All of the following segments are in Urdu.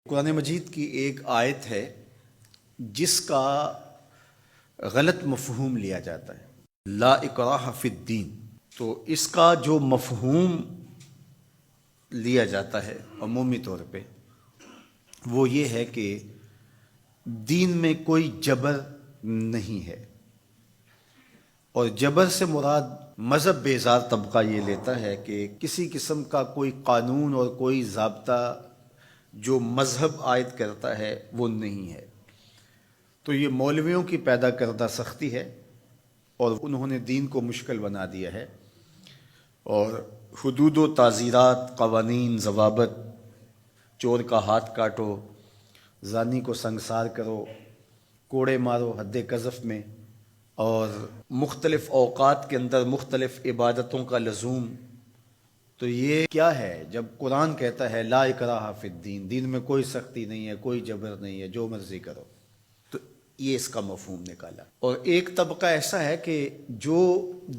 قرآن مجید کی ایک آیت ہے جس کا غلط مفہوم لیا جاتا ہے، لا اکراہ فی الدین۔ تو اس کا جو مفہوم لیا جاتا ہے عمومی طور پہ وہ یہ ہے کہ دین میں کوئی جبر نہیں ہے، اور جبر سے مراد مذہب بیزار طبقہ یہ لیتا ہے کہ کسی قسم کا کوئی قانون اور کوئی ضابطہ جو مذہب عائد کرتا ہے وہ نہیں ہے۔ تو یہ مولویوں کی پیدا کردہ سختی ہے اور انہوں نے دین کو مشکل بنا دیا ہے، اور حدود و تعزیرات، قوانین، ضوابط، چور کا ہاتھ کاٹو، زانی کو سنگسار کرو، کوڑے مارو حد قذف میں، اور مختلف اوقات کے اندر مختلف عبادتوں کا لزوم۔ تو یہ کیا ہے جب قرآن کہتا ہے لا اکراہ فی الدین، دین میں کوئی سختی نہیں ہے، کوئی جبر نہیں ہے، جو مرضی کرو؟ تو یہ اس کا مفہوم نکالا۔ اور ایک طبقہ ایسا ہے کہ جو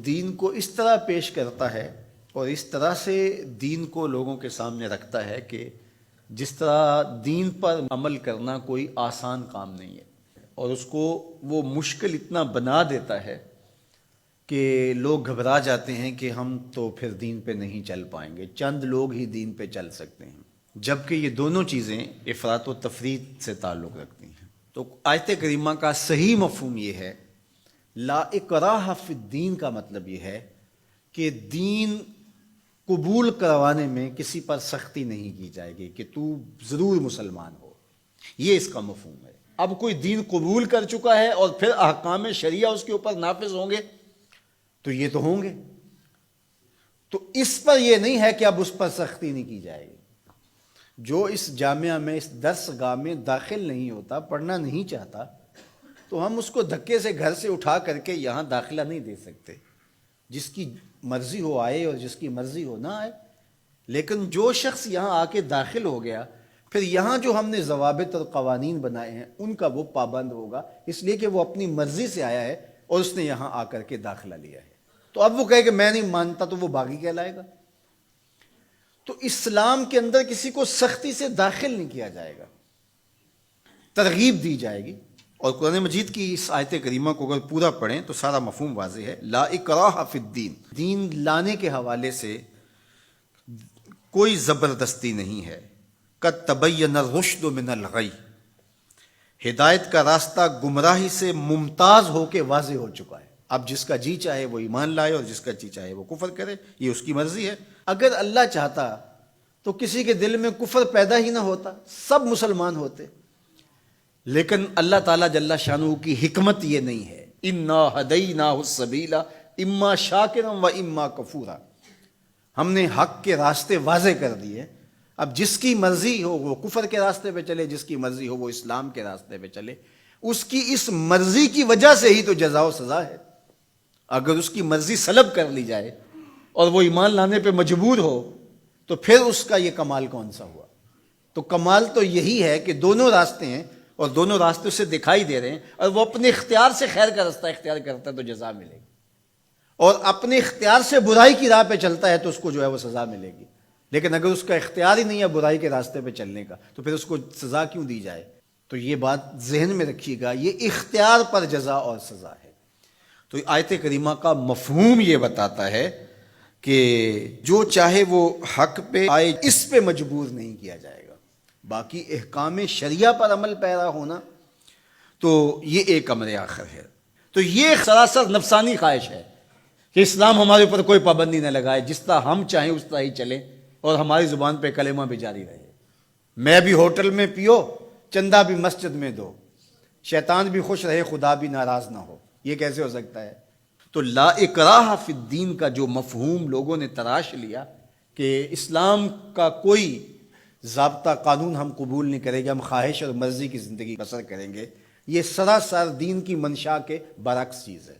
دین کو اس طرح پیش کرتا ہے اور اس طرح سے دین کو لوگوں کے سامنے رکھتا ہے کہ جس طرح دین پر عمل کرنا کوئی آسان کام نہیں ہے، اور اس کو وہ مشکل اتنا بنا دیتا ہے کہ لوگ گھبرا جاتے ہیں کہ ہم تو پھر دین پہ نہیں چل پائیں گے، چند لوگ ہی دین پہ چل سکتے ہیں، جبکہ یہ دونوں چیزیں افراط و تفریط سے تعلق رکھتی ہیں۔ تو آیت کریمہ کا صحیح مفہوم یہ ہے، لا اکراہ فی الدین کا مطلب یہ ہے کہ دین قبول کروانے میں کسی پر سختی نہیں کی جائے گی کہ تو ضرور مسلمان ہو، یہ اس کا مفہوم ہے۔ اب کوئی دین قبول کر چکا ہے اور پھر احکام شریعہ اس کے اوپر نافذ ہوں گے تو یہ تو ہوں گے، تو اس پر یہ نہیں ہے کہ اب اس پر سختی نہیں کی جائے گی۔ جو اس جامعہ میں، اس درس گاہ میں داخل نہیں ہوتا، پڑھنا نہیں چاہتا، تو ہم اس کو دھکے سے گھر سے اٹھا کر کے یہاں داخلہ نہیں دے سکتے۔ جس کی مرضی ہو آئے اور جس کی مرضی ہو نہ آئے، لیکن جو شخص یہاں آ کے داخل ہو گیا، پھر یہاں جو ہم نے ضوابط اور قوانین بنائے ہیں ان کا وہ پابند ہوگا، اس لیے کہ وہ اپنی مرضی سے آیا ہے اور اس نے یہاں آ کر کے داخلہ لیا ہے۔ تو اب وہ کہے کہ میں نہیں مانتا، تو وہ باغی کہلائے گا۔ تو اسلام کے اندر کسی کو سختی سے داخل نہیں کیا جائے گا، ترغیب دی جائے گی۔ اور قرآن مجید کی اس آیت کریمہ کو اگر پورا پڑھیں تو سارا مفہوم واضح ہے۔ لا اکراہ فی الدین، دین لانے کے حوالے سے کوئی زبردستی نہیں ہے۔ قد تبین الرشد من الغی، ہدایت کا راستہ گمراہی سے ممتاز ہو کے واضح ہو چکا ہے۔ اب جس کا جی چاہے وہ ایمان لائے اور جس کا جی چاہے وہ کفر کرے، یہ اس کی مرضی ہے۔ اگر اللہ چاہتا تو کسی کے دل میں کفر پیدا ہی نہ ہوتا، سب مسلمان ہوتے، لیکن اللہ تعالیٰ جل شانہ کی حکمت یہ نہیں ہے۔ انا ہدیناہ السبیل اما شاکرا و اما کفورا، ہم نے حق کے راستے واضح کر دیے، اب جس کی مرضی ہو وہ کفر کے راستے پہ چلے، جس کی مرضی ہو وہ اسلام کے راستے پہ چلے۔ اس کی اس مرضی کی وجہ سے ہی تو جزا و سزا ہے۔ اگر اس کی مرضی سلب کر لی جائے اور وہ ایمان لانے پہ مجبور ہو تو پھر اس کا یہ کمال کون سا ہوا؟ تو کمال تو یہی ہے کہ دونوں راستے ہیں اور دونوں راستے سے دکھائی دے رہے ہیں، اور وہ اپنے اختیار سے خیر کا راستہ اختیار کرتا ہے تو جزا ملے گی، اور اپنے اختیار سے برائی کی راہ پہ چلتا ہے تو اس کو جو ہے وہ سزا ملے گی۔ لیکن اگر اس کا اختیار ہی نہیں ہے برائی کے راستے پہ چلنے کا تو پھر اس کو سزا کیوں دی جائے؟ تو یہ بات ذہن میں رکھیے گا، یہ اختیار پر جزا اور سزا ہے۔ تو آیت کریمہ کا مفہوم یہ بتاتا ہے کہ جو چاہے وہ حق پہ آئے، اس پہ مجبور نہیں کیا جائے گا۔ باقی احکام شریعہ پر عمل پیرا ہونا تو یہ ایک امر آخر ہے۔ تو یہ سراسر نفسانی خواہش ہے کہ اسلام ہمارے اوپر کوئی پابندی نہ لگائے، جس طرح ہم چاہیں اس طرح ہی چلیں اور ہماری زبان پہ کلمہ بھی جاری رہے۔ میں بھی ہوٹل میں پیو، چندہ بھی مسجد میں دو، شیطان بھی خوش رہے، خدا بھی ناراض نہ ہو، یہ کیسے ہو سکتا ہے؟ تو لا اکراہ فی الدین کا جو مفہوم لوگوں نے تراش لیا کہ اسلام کا کوئی ضابطہ قانون ہم قبول نہیں کریں گے، ہم خواہش اور مرضی کی زندگی بسر کریں گے، یہ سراسر دین کی منشا کے برعکس چیز ہے۔